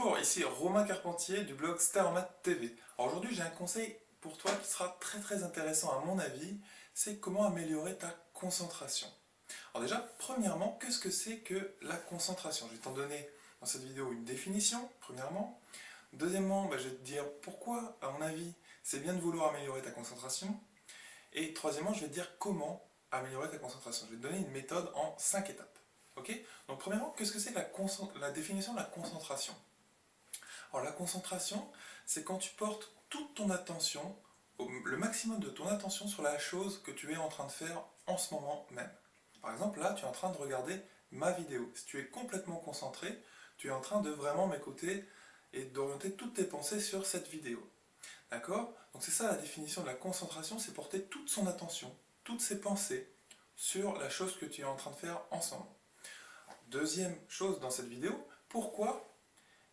Bonjour, ici Romain Carpentier du blog StarMath TV. Alors aujourd'hui j'ai un conseil pour toi qui sera très intéressant à mon avis, c'est comment améliorer ta concentration. Alors déjà, premièrement, qu'est-ce que c'est que la concentration? Je vais t'en donner dans cette vidéo une définition, premièrement. Deuxièmement, je vais te dire pourquoi, à mon avis, c'est bien de vouloir améliorer ta concentration. Et troisièmement, je vais te dire comment améliorer ta concentration. Je vais te donner une méthode en 5 étapes. Ok? Donc premièrement, qu'est-ce que c'est que la définition de la concentration? Alors la concentration, c'est quand tu portes toute ton attention, le maximum de ton attention sur la chose que tu es en train de faire en ce moment même. Par exemple, là, tu es en train de regarder ma vidéo. Si tu es complètement concentré, tu es en train de vraiment m'écouter et d'orienter toutes tes pensées sur cette vidéo. D'accord? Donc c'est ça la définition de la concentration, c'est porter toute son attention, toutes ses pensées sur la chose que tu es en train de faire en ce moment. Deuxième chose dans cette vidéo, pourquoi?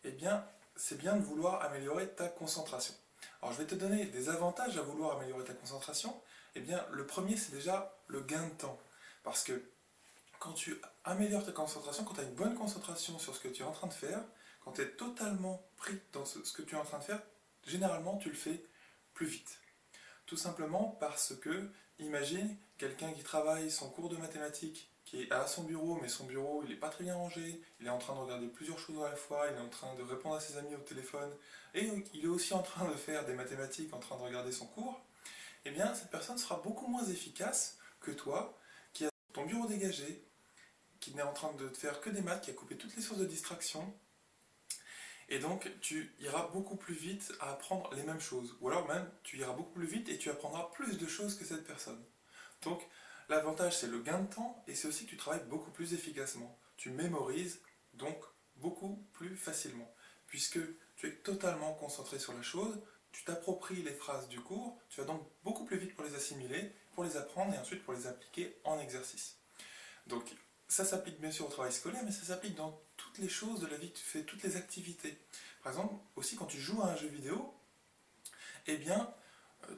Eh bien, c'est bien de vouloir améliorer ta concentration. Alors je vais te donner des avantages à vouloir améliorer ta concentration. Eh bien, le premier, c'est déjà le gain de temps. Parce que quand tu améliores ta concentration, quand tu as une bonne concentration sur ce que tu es en train de faire, quand tu es totalement pris dans ce que tu es en train de faire, généralement tu le fais plus vite. Tout simplement parce que, imagine quelqu'un qui travaille son cours de mathématiques, qui est à son bureau, mais son bureau il n'est pas très bien rangé, il est en train de regarder plusieurs choses à la fois, il est en train de répondre à ses amis au téléphone, et il est aussi en train de faire des mathématiques, en train de regarder son cours, eh bien cette personne sera beaucoup moins efficace que toi, qui a ton bureau dégagé, qui n'est en train de faire que des maths, qui a coupé toutes les sources de distraction, et donc tu iras beaucoup plus vite à apprendre les mêmes choses. Ou alors même, tu iras beaucoup plus vite et tu apprendras plus de choses que cette personne. Donc l'avantage c'est le gain de temps et c'est aussi que tu travailles beaucoup plus efficacement. Tu mémorises donc beaucoup plus facilement. Puisque tu es totalement concentré sur la chose, tu t'appropries les phrases du cours, tu vas donc beaucoup plus vite pour les assimiler, pour les apprendre et ensuite pour les appliquer en exercice. Donc ça s'applique bien sûr au travail scolaire, mais ça s'applique dans toutes les choses de la vie que tu fais, toutes les activités. Par exemple, aussi quand tu joues à un jeu vidéo, eh bien,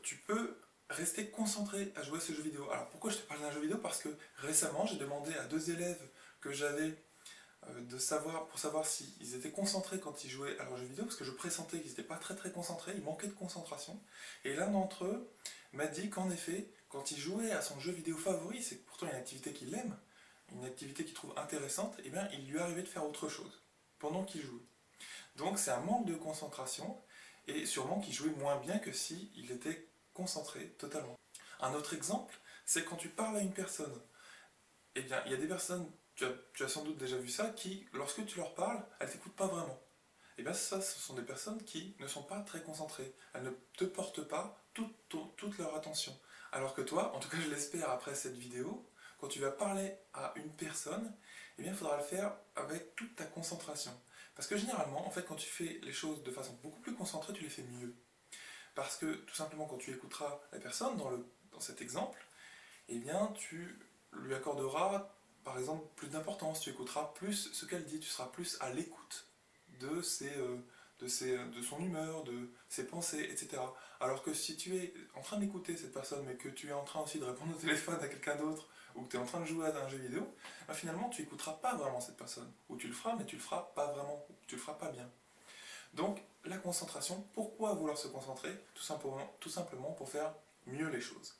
tu peux rester concentré à jouer à ce jeu vidéo. Alors pourquoi je te parle d'un jeu vidéo? Parce que récemment, j'ai demandé à 2 élèves que j'avais pour savoir s'ils étaient concentrés quand ils jouaient à leur jeu vidéo, parce que je pressentais qu'ils n'étaient pas très concentrés, ils manquaient de concentration. Et l'un d'entre eux m'a dit qu'en effet, quand il jouait à son jeu vidéo favori, c'est pourtant une activité qu'il aime, une activité qu'il trouve intéressante, et bien il lui arrivait de faire autre chose pendant qu'il jouait. Donc c'est un manque de concentration, et sûrement qu'il jouait moins bien que s'il était concentré totalement. Un autre exemple, c'est quand tu parles à une personne. Eh bien, il y a des personnes, tu as sans doute déjà vu ça, qui, lorsque tu leur parles, elles ne t'écoutent pas vraiment. Et bien ça, ce sont des personnes qui ne sont pas très concentrées. Elles ne te portent pas toute leur attention. Alors que toi, en tout cas je l'espère après cette vidéo, quand tu vas parler à une personne, eh bien il faudra le faire avec toute ta concentration. Parce que généralement, en fait, quand tu fais les choses de façon beaucoup plus concentrée, tu les fais mieux. Parce que tout simplement, quand tu écouteras la personne dans cet exemple, eh bien tu lui accorderas par exemple plus d'importance, tu écouteras plus ce qu'elle dit, tu seras plus à l'écoute de son humeur, de ses pensées, etc. Alors que si tu es en train d'écouter cette personne, mais que tu es en train aussi de répondre au téléphone à quelqu'un d'autre, ou que tu es en train de jouer à un jeu vidéo, finalement tu n'écouteras pas vraiment cette personne. Ou tu le feras, mais tu le feras pas vraiment, ou tu le feras pas bien. Donc la concentration, pourquoi vouloir se concentrer? Tout simplement pour faire mieux les choses.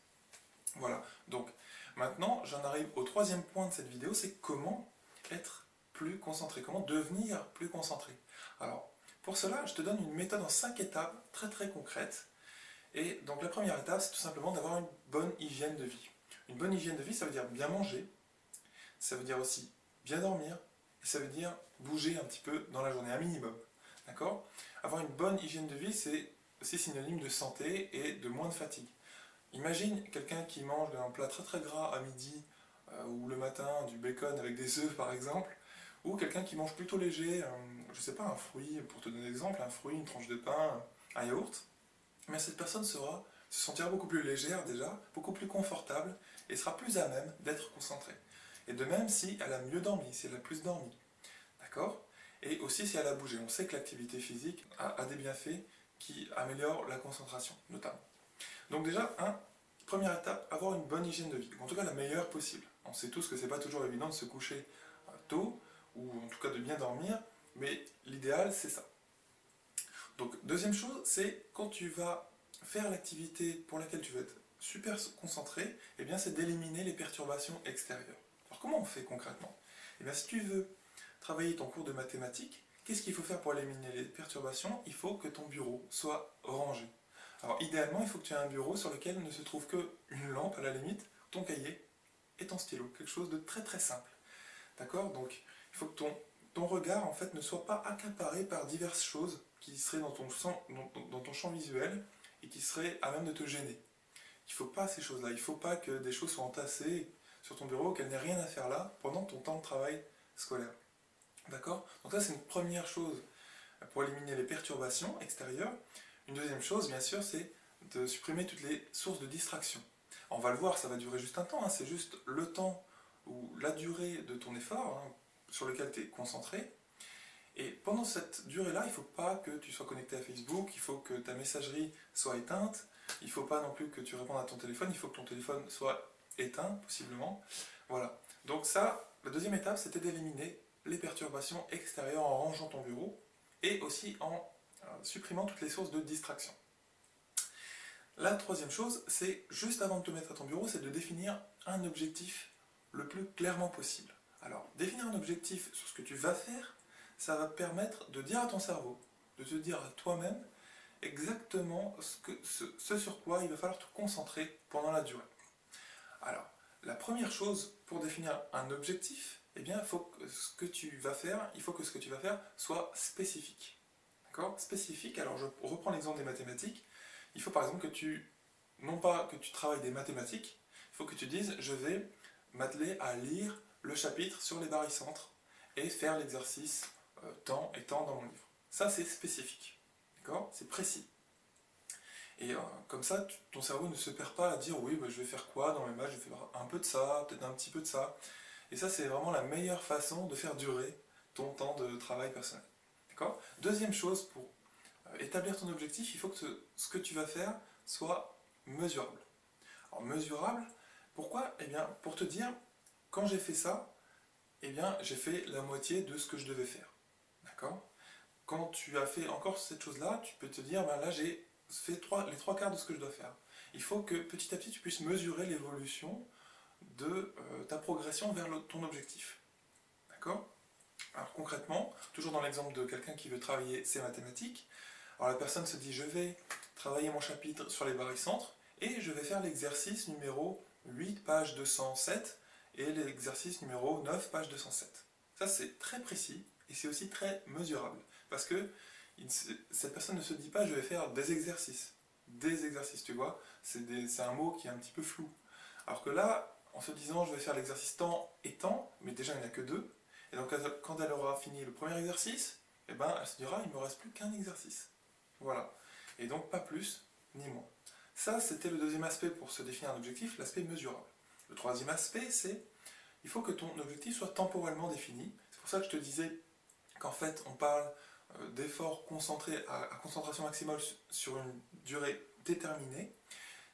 Voilà, donc maintenant j'en arrive au troisième point de cette vidéo, c'est comment être plus concentré, comment devenir plus concentré. Alors, pour cela, je te donne une méthode en 5 étapes très concrètes. Et donc la première étape, c'est tout simplement d'avoir une bonne hygiène de vie. Une bonne hygiène de vie, ça veut dire bien manger, ça veut dire aussi bien dormir, et ça veut dire bouger un petit peu dans la journée, un minimum. D'accord? Avoir une bonne hygiène de vie, c'est aussi synonyme de santé et de moins de fatigue. Imagine quelqu'un qui mange un plat très gras à midi ou le matin, du bacon avec des œufs par exemple, ou quelqu'un qui mange plutôt léger, je sais pas, un fruit, pour te donner un exemple, un fruit, une tranche de pain, un yaourt, mais cette personne se sentira beaucoup plus légère déjà, beaucoup plus confortable, et sera plus à même d'être concentrée. Et de même si elle a mieux dormi, si elle a plus dormi. D'accord? Et aussi si elle a bougé. On sait que l'activité physique a des bienfaits qui améliorent la concentration, notamment. Donc déjà, première étape, avoir une bonne hygiène de vie, en tout cas la meilleure possible. On sait tous que c'est pas toujours évident de se coucher tôt, ou en tout cas de bien dormir, mais l'idéal c'est ça. Donc deuxième chose, c'est quand tu vas faire l'activité pour laquelle tu veux être super concentré, eh bien c'est d'éliminer les perturbations extérieures. Alors comment on fait concrètement? Eh bien si tu veux travailler ton cours de mathématiques, qu'est-ce qu'il faut faire pour éliminer les perturbations? Il faut que ton bureau soit rangé. Alors idéalement, il faut que tu aies un bureau sur lequel ne se trouve qu'une lampe à la limite, ton cahier et ton stylo. Quelque chose de très très simple. D'accord? Donc il faut que ton regard en fait ne soit pas accaparé par diverses choses qui seraient dans ton champ visuel et qui seraient à même de te gêner. Il ne faut pas ces choses-là. Il ne faut pas que des choses soient entassées sur ton bureau, qu'elles n'aient rien à faire là pendant ton temps de travail scolaire. D'accord? Donc ça c'est une première chose pour éliminer les perturbations extérieures. Une deuxième chose, bien sûr, c'est de supprimer toutes les sources de distraction. On va le voir, ça va durer juste un temps, hein, c'est juste le temps ou la durée de ton effort hein, sur lequel tu es concentré. Et pendant cette durée-là, il ne faut pas que tu sois connecté à Facebook, il faut que ta messagerie soit éteinte, il ne faut pas non plus que tu répondes à ton téléphone, il faut que ton téléphone soit éteint, possiblement. Voilà. Donc ça, la deuxième étape, c'était d'éliminer les perturbations extérieures en rangeant ton bureau et aussi en supprimant toutes les sources de distraction. La troisième chose, c'est juste avant de te mettre à ton bureau, c'est de définir un objectif le plus clairement possible. Alors, définir un objectif sur ce que tu vas faire, ça va te permettre de dire à ton cerveau, de te dire à toi-même exactement ce sur quoi il va falloir te concentrer pendant la durée. Alors, la première chose pour définir un objectif, eh bien, il faut que ce que tu vas faire soit spécifique. D'accord? Spécifique, alors je reprends l'exemple des mathématiques. Il faut par exemple non pas que tu travailles des mathématiques, il faut que tu dises je vais m'atteler à lire le chapitre sur les barycentres et faire l'exercice tant et tant dans mon livre. Ça c'est spécifique, d'accord? C'est précis. Et comme ça, ton cerveau ne se perd pas à dire oui, bah, je vais faire quoi dans mes maths, je vais faire un peu de ça, peut-être un petit peu de ça. Et ça c'est vraiment la meilleure façon de faire durer ton temps de travail personnel. D'accord? Deuxième chose, pour établir ton objectif, il faut que ce que tu vas faire soit mesurable. Alors mesurable, pourquoi? Eh bien, pour te dire, quand j'ai fait ça, eh bien, j'ai fait la moitié de ce que je devais faire. D'accord? Quand tu as fait encore cette chose-là, tu peux te dire, ben là, j'ai fait les trois quarts de ce que je dois faire. Il faut que petit à petit, tu puisses mesurer l'évolution de ta progression vers ton objectif. D'accord? Alors concrètement, toujours dans l'exemple de quelqu'un qui veut travailler ses mathématiques, alors la personne se dit je vais travailler mon chapitre sur les barycentres et je vais faire l'exercice numéro 8, page 207 et l'exercice numéro 9, page 207. Ça c'est très précis et c'est aussi très mesurable parce que cette personne ne se dit pas je vais faire des exercices. Des exercices, tu vois, c'est un mot qui est un petit peu flou. Alors que là, en se disant je vais faire l'exercice temps et temps, mais déjà il n'y en a que deux, et donc quand elle aura fini le premier exercice, eh ben, elle se dira il ne me reste plus qu'un exercice. Voilà. Et donc pas plus ni moins. Ça, c'était le deuxième aspect pour se définir un objectif, l'aspect mesurable. Le troisième aspect, c'est il faut que ton objectif soit temporellement défini. C'est pour ça que je te disais qu'en fait, on parle d'efforts concentrés à concentration maximale sur une durée déterminée.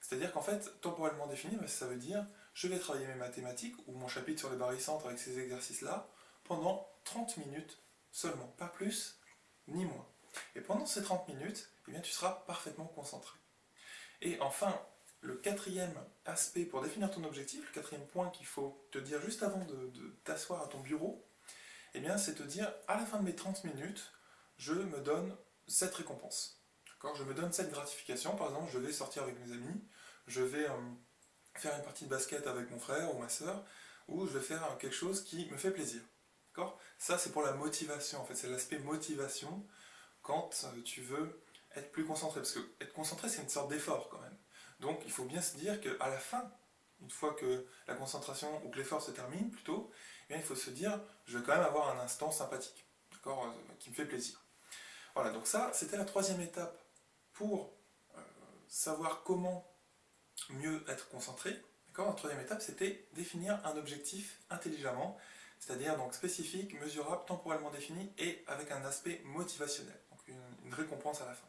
C'est-à-dire qu'en fait, temporellement défini, ça veut dire je vais travailler mes mathématiques ou mon chapitre sur les barycentres avec ces exercices-là pendant 30 minutes seulement, pas plus ni moins. Et pendant ces 30 minutes, eh bien, tu seras parfaitement concentré. Et enfin, le quatrième aspect pour définir ton objectif, le quatrième point qu'il faut te dire juste avant de t'asseoir à ton bureau, eh bien, c'est te dire à la fin de mes 30 minutes, je me donne cette récompense. Je me donne cette gratification. Par exemple, je vais sortir avec mes amis, je vais faire une partie de basket avec mon frère ou ma soeur, ou je vais faire quelque chose qui me fait plaisir. Ça, c'est pour la motivation, en fait, c'est l'aspect motivation quand tu veux être plus concentré. Parce que être concentré, c'est une sorte d'effort quand même. Donc il faut bien se dire qu'à la fin, une fois que la concentration ou que l'effort se termine plutôt, eh bien, il faut se dire je vais quand même avoir un instant sympathique, qui me fait plaisir. Voilà, donc ça, c'était la troisième étape pour savoir comment mieux être concentré. La troisième étape, c'était définir un objectif intelligemment, c'est-à-dire donc spécifique, mesurable, temporellement défini et avec un aspect motivationnel, donc une récompense à la fin.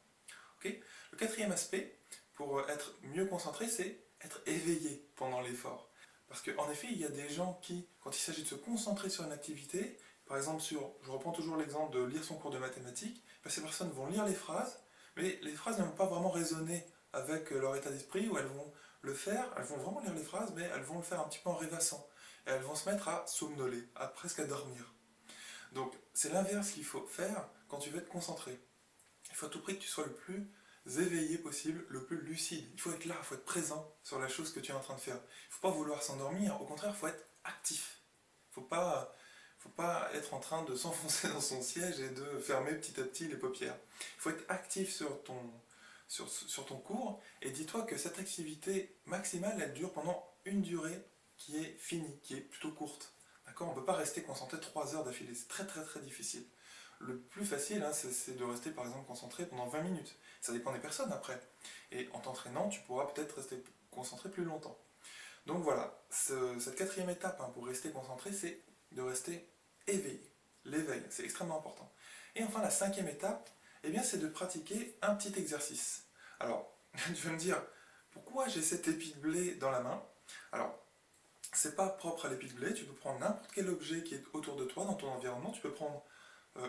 Okay. Le quatrième aspect, pour être mieux concentré, c'est être éveillé pendant l'effort. Parce qu'en effet, il y a des gens qui, quand il s'agit de se concentrer sur une activité, par exemple je reprends toujours l'exemple de lire son cours de mathématiques, ces personnes vont lire les phrases, mais les phrases ne vont pas vraiment résonner avec leur état d'esprit, où elles vont le faire, elles vont vraiment lire les phrases, mais elles vont le faire un petit peu en rêvassant. Et elles vont se mettre à somnoler, à presque à dormir. Donc c'est l'inverse qu'il faut faire quand tu veux te concentrer. Il faut à tout prix que tu sois le plus éveillé possible, le plus lucide. Il faut être là, il faut être présent sur la chose que tu es en train de faire. Il ne faut pas vouloir s'endormir, au contraire, il faut être actif. Il ne faut pas être en train de s'enfoncer dans son siège et de fermer petit à petit les paupières. Il faut être actif sur ton cours et dis-toi que cette activité maximale, elle dure pendant une durée qui est finie, qui est plutôt courte. D'accord? On ne peut pas rester concentré 3 heures d'affilée, c'est très très très difficile. Le plus facile, hein, c'est de rester par exemple concentré pendant 20 minutes. Ça dépend des personnes après. Et en t'entraînant, tu pourras peut-être rester concentré plus longtemps. Donc voilà, cette quatrième étape hein, pour rester concentré, c'est de rester éveillé. L'éveil, c'est extrêmement important. Et enfin, la cinquième étape, eh bien, c'est de pratiquer un petit exercice. Alors, tu vas me dire, pourquoi j'ai cet épi de blé dans la main? Alors, c'est pas propre à l'épi de blé, tu peux prendre n'importe quel objet qui est autour de toi, dans ton environnement, tu peux prendre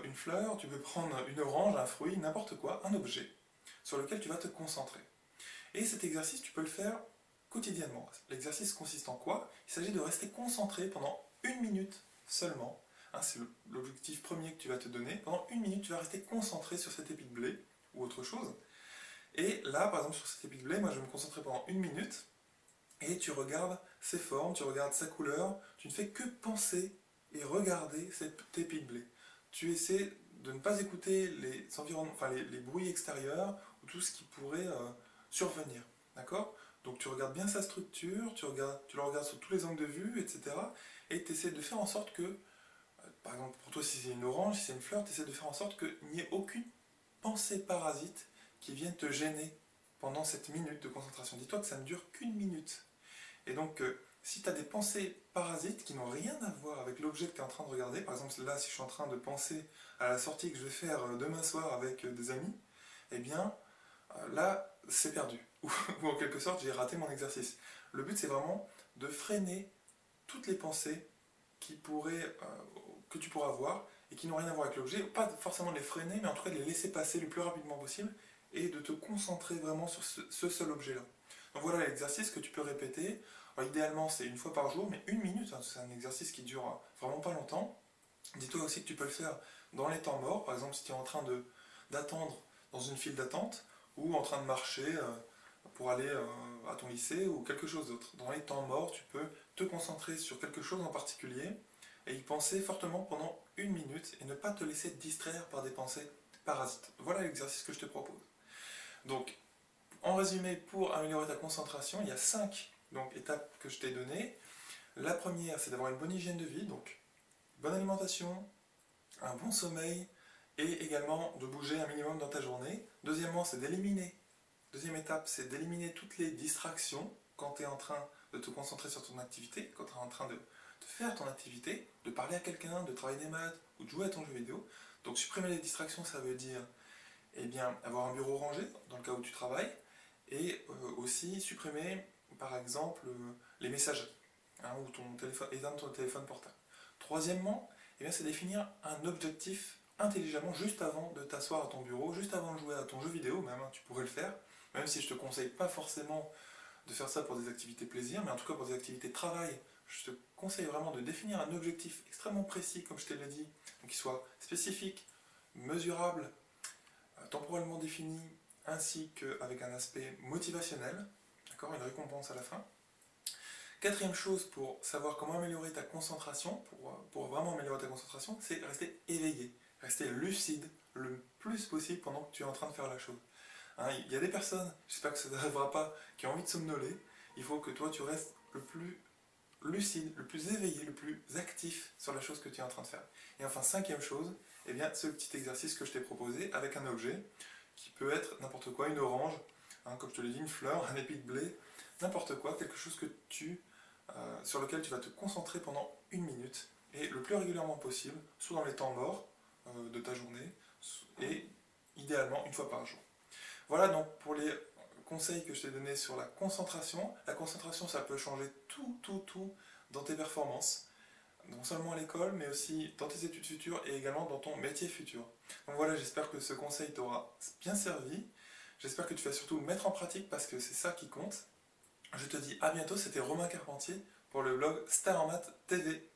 une fleur, tu peux prendre une orange, un fruit, n'importe quoi, un objet sur lequel tu vas te concentrer. Et cet exercice, tu peux le faire quotidiennement. L'exercice consiste en quoi? Il s'agit de rester concentré pendant une minute seulement. Hein, c'est l'objectif premier que tu vas te donner. Pendant une minute, tu vas rester concentré sur cet épi de blé ou autre chose. Et là, par exemple, sur cet épi de blé, moi je vais me concentrer pendant une minute et tu regardes ses formes, tu regardes sa couleur, tu ne fais que penser et regarder cet épi de blé. Tu essaies de ne pas écouter les environnements, enfin les bruits extérieurs ou tout ce qui pourrait survenir. D'accord? Donc tu regardes bien sa structure, tu le regardes sous tous les angles de vue, etc. Et tu essaies de faire en sorte que, par exemple pour toi si c'est une orange, si c'est une fleur, tu essaies de faire en sorte qu'il n'y ait aucune pensée parasite qui vienne te gêner pendant cette minute de concentration. Dis-toi que ça ne dure qu'une minute. Et donc, si tu as des pensées parasites qui n'ont rien à voir avec l'objet que tu es en train de regarder, par exemple là, si je suis en train de penser à la sortie que je vais faire demain soir avec des amis, eh bien, là, c'est perdu. Ou en quelque sorte, j'ai raté mon exercice. Le but, c'est vraiment de freiner toutes les pensées que tu pourras avoir et qui n'ont rien à voir avec l'objet. Pas forcément de les freiner, mais en tout cas de les laisser passer le plus rapidement possible et de te concentrer vraiment sur ce seul objet-là. Donc voilà l'exercice que tu peux répéter. Alors, idéalement, c'est une fois par jour, mais une minute, hein, c'est un exercice qui dure vraiment pas longtemps. Dis-toi aussi que tu peux le faire dans les temps morts, par exemple si tu es en train d'attendre dans une file d'attente ou en train de marcher pour aller à ton lycée ou quelque chose d'autre. Dans les temps morts, tu peux te concentrer sur quelque chose en particulier et y penser fortement pendant une minute et ne pas te laisser distraire par des pensées parasites. Voilà l'exercice que je te propose. Donc, en résumé, pour améliorer ta concentration, il y a 5 étapes que je t'ai données. La première, c'est d'avoir une bonne hygiène de vie, donc bonne alimentation, un bon sommeil et également de bouger un minimum dans ta journée. Deuxièmement, c'est d'éliminer. Deuxième étape, c'est d'éliminer toutes les distractions quand tu es en train de te concentrer sur ton activité, quand tu es en train de faire ton activité, de parler à quelqu'un, de travailler des maths ou de jouer à ton jeu vidéo. Donc supprimer les distractions, ça veut dire eh bien, avoir un bureau rangé dans le cas où tu travailles et aussi supprimer par exemple les messageries hein, ou éteindre ton téléphone portable. Troisièmement, eh bien, c'est définir un objectif intelligemment juste avant de t'asseoir à ton bureau, juste avant de jouer à ton jeu vidéo même, hein, tu pourrais le faire, même si je ne te conseille pas forcément de faire ça pour des activités plaisir, mais en tout cas pour des activités de travail, je te conseille vraiment de définir un objectif extrêmement précis, comme je te l'ai dit, donc qui soit spécifique, mesurable, temporellement défini, ainsi qu'avec un aspect motivationnel, d'accord, une récompense à la fin. Quatrième chose pour savoir comment améliorer ta concentration, pour vraiment améliorer ta concentration, c'est rester éveillé, rester lucide le plus possible pendant que tu es en train de faire la chose. Hein, il y a des personnes, j'espère que ça n'arrivera pas, qui ont envie de somnoler. Il faut que toi tu restes le plus lucide, le plus éveillé, le plus actif sur la chose que tu es en train de faire. Et enfin, cinquième chose, eh bien, ce petit exercice que je t'ai proposé avec un objet qui peut être n'importe quoi, une orange, hein, comme je te l'ai dit, une fleur, un épi de blé, n'importe quoi, quelque chose sur lequel tu vas te concentrer pendant une minute et le plus régulièrement possible, soit dans les temps morts de ta journée et idéalement une fois par jour. Voilà donc pour les conseils que je t'ai donnés sur la concentration. La concentration, ça peut changer tout dans tes performances. non seulement à l'école, mais aussi dans tes études futures et également dans ton métier futur. Donc voilà, j'espère que ce conseil t'aura bien servi. J'espère que tu vas surtout le mettre en pratique parce que c'est ça qui compte. Je te dis à bientôt, c'était Romain Carpentier pour le blog Star en Maths TV.